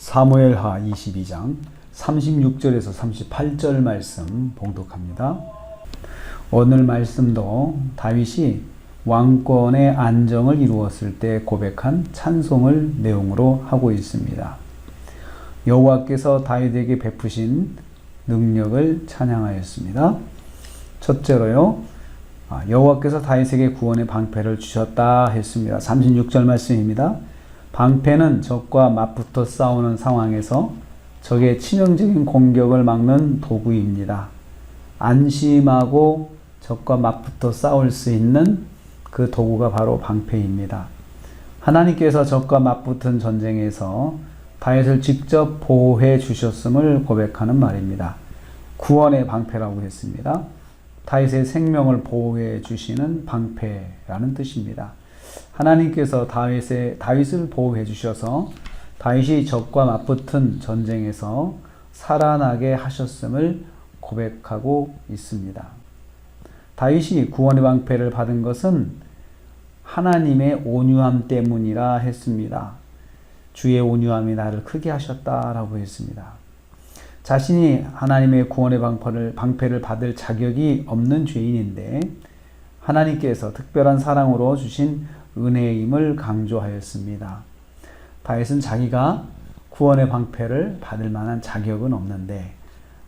사무엘하 22장 36절에서 38절 말씀 봉독합니다. 오늘 말씀도 다윗이 왕권의 안정을 이루었을 때 고백한 찬송을 내용으로 하고 있습니다. 여호와께서 다윗에게 베푸신 능력을 찬양하였습니다. 첫째로요, 여호와께서 다윗에게 구원의 방패를 주셨다 했습니다. 36절 말씀입니다. 방패는 적과 맞붙어 싸우는 상황에서 적의 치명적인 공격을 막는 도구입니다. 안심하고 적과 맞붙어 싸울 수 있는 그 도구가 바로 방패입니다. 하나님께서 적과 맞붙은 전쟁에서 다윗을 직접 보호해 주셨음을 고백하는 말입니다. 구원의 방패라고 했습니다. 다윗의 생명을 보호해 주시는 방패라는 뜻입니다. 하나님께서 다윗을 보호해 주셔서 다윗이 적과 맞붙은 전쟁에서 살아나게 하셨음을 고백하고 있습니다. 다윗이 구원의 방패를 받은 것은 하나님의 온유함 때문이라 했습니다. 주의 온유함이 나를 크게 하셨다라고 했습니다. 자신이 하나님의 구원의 방패를 받을 자격이 없는 죄인인데 하나님께서 특별한 사랑으로 주신 은혜임을 강조하였습니다. 다윗은 자기가 구원의 방패를 받을 만한 자격은 없는데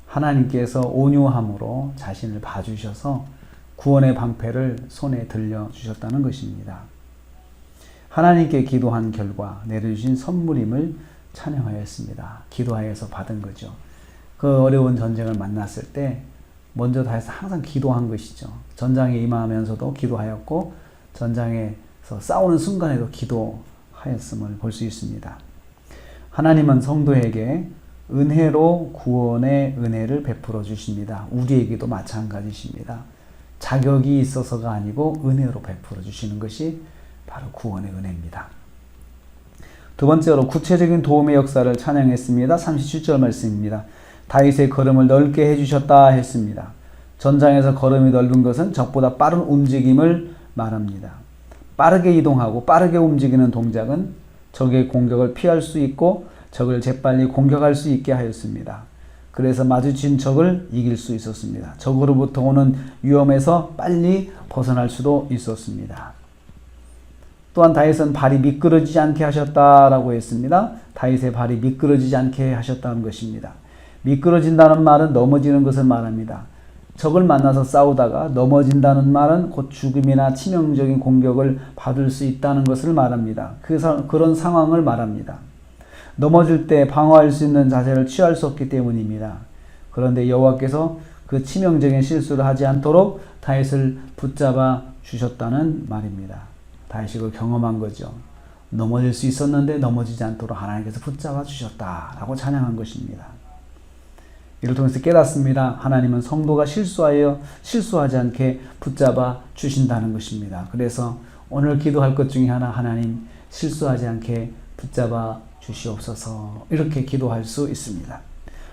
하나님께서 온유함으로 자신을 봐주셔서 구원의 방패를 손에 들려주셨다는 것입니다. 하나님께 기도한 결과 내려주신 선물임을 찬양하였습니다. 기도하여서 받은 거죠. 그 어려운 전쟁을 만났을 때 먼저 다해서 항상 기도한 것이죠. 전장에 임하면서도 기도하였고 전장에서 싸우는 순간에도 기도하였음을 볼 수 있습니다. 하나님은 성도에게 은혜로 구원의 은혜를 베풀어 주십니다. 우리에게도 마찬가지십니다. 자격이 있어서가 아니고 은혜로 베풀어 주시는 것이 바로 구원의 은혜입니다. 두 번째로 구체적인 도움의 역사를 찬양했습니다. 37절 말씀입니다. 다윗의 걸음을 넓게 해주셨다 했습니다. 전장에서 걸음이 넓은 것은 적보다 빠른 움직임을 말합니다. 빠르게 이동하고 빠르게 움직이는 동작은 적의 공격을 피할 수 있고 적을 재빨리 공격할 수 있게 하였습니다. 그래서 마주친 적을 이길 수 있었습니다. 적으로부터 오는 위험에서 빨리 벗어날 수도 있었습니다. 또한 다윗은 발이 미끄러지지 않게 하셨다라고 했습니다. 다윗의 발이 미끄러지지 않게 하셨다는 것입니다. 미끄러진다는 말은 넘어지는 것을 말합니다. 적을 만나서 싸우다가 넘어진다는 말은 곧 죽음이나 치명적인 공격을 받을 수 있다는 것을 말합니다. 그런 상황을 말합니다. 넘어질 때 방어할 수 있는 자세를 취할 수 없기 때문입니다. 그런데 여호와께서 그 치명적인 실수를 하지 않도록 다윗을 붙잡아 주셨다는 말입니다. 다윗이 그걸 경험한 거죠. 넘어질 수 있었는데 넘어지지 않도록 하나님께서 붙잡아 주셨다라고 찬양한 것입니다. 이를 통해서 깨닫습니다. 하나님은 성도가 실수하지 않게 붙잡아 주신다는 것입니다. 그래서 오늘 기도할 것 중에 하나, 하나님 실수하지 않게 붙잡아 주시옵소서, 이렇게 기도할 수 있습니다.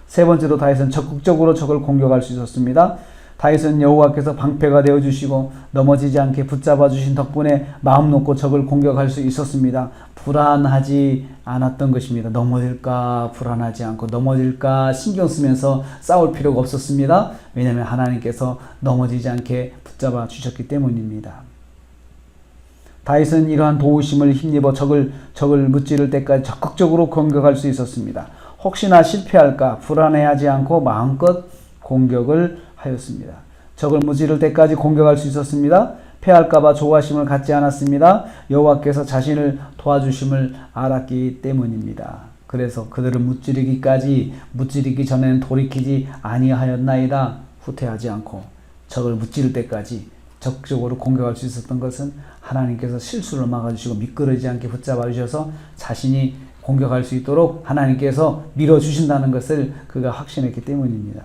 세 번째로 다윗은 적극적으로 적을 공격할 수 있었습니다. 다윗은 여호와께서 방패가 되어주시고 넘어지지 않게 붙잡아 주신 덕분에 마음 놓고 적을 공격할 수 있었습니다. 불안하지 않았던 것입니다. 넘어질까 불안하지 않고 넘어질까 신경 쓰면서 싸울 필요가 없었습니다. 왜냐하면 하나님께서 넘어지지 않게 붙잡아 주셨기 때문입니다. 다윗은 이러한 도우심을 힘입어 적을 무찌를 때까지 적극적으로 공격할 수 있었습니다. 혹시나 실패할까 불안해하지 않고 마음껏 공격을 하였습니다. 적을 무찌를 때까지 공격할 수 있었습니다. 패할까봐 조바심을 갖지 않았습니다. 여호와께서 자신을 도와주심을 알았기 때문입니다. 그래서 그들을 무찌르기 전에는 돌이키지 아니하였나이다. 후퇴하지 않고 적을 무찌를 때까지 적극적으로 공격할 수 있었던 것은 하나님께서 실수를 막아주시고 미끄러지지 않게 붙잡아 주셔서 자신이 공격할 수 있도록 하나님께서 밀어주신다는 것을 그가 확신했기 때문입니다.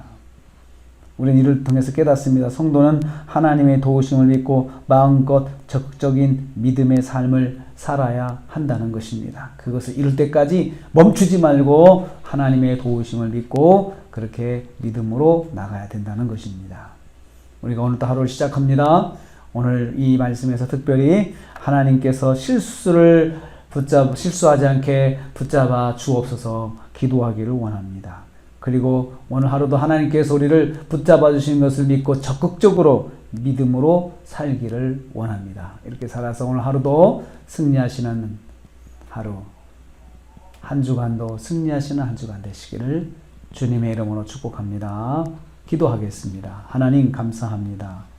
우리는 이를 통해서 깨닫습니다. 성도는 하나님의 도우심을 믿고 마음껏 적극적인 믿음의 삶을 살아야 한다는 것입니다. 그것을 이룰 때까지 멈추지 말고 하나님의 도우심을 믿고 그렇게 믿음으로 나가야 된다는 것입니다. 우리가 오늘도 하루를 시작합니다. 오늘 이 말씀에서 특별히 하나님께서 실수를 실수하지 않게 붙잡아 주옵소서 기도하기를 원합니다. 그리고 오늘 하루도 하나님께서 우리를 붙잡아 주신 것을 믿고 적극적으로 믿음으로 살기를 원합니다. 이렇게 살아서 오늘 하루도 승리하시는 하루, 한 주간도 승리하시는 한 주간 되시기를 주님의 이름으로 축복합니다. 기도하겠습니다. 하나님 감사합니다.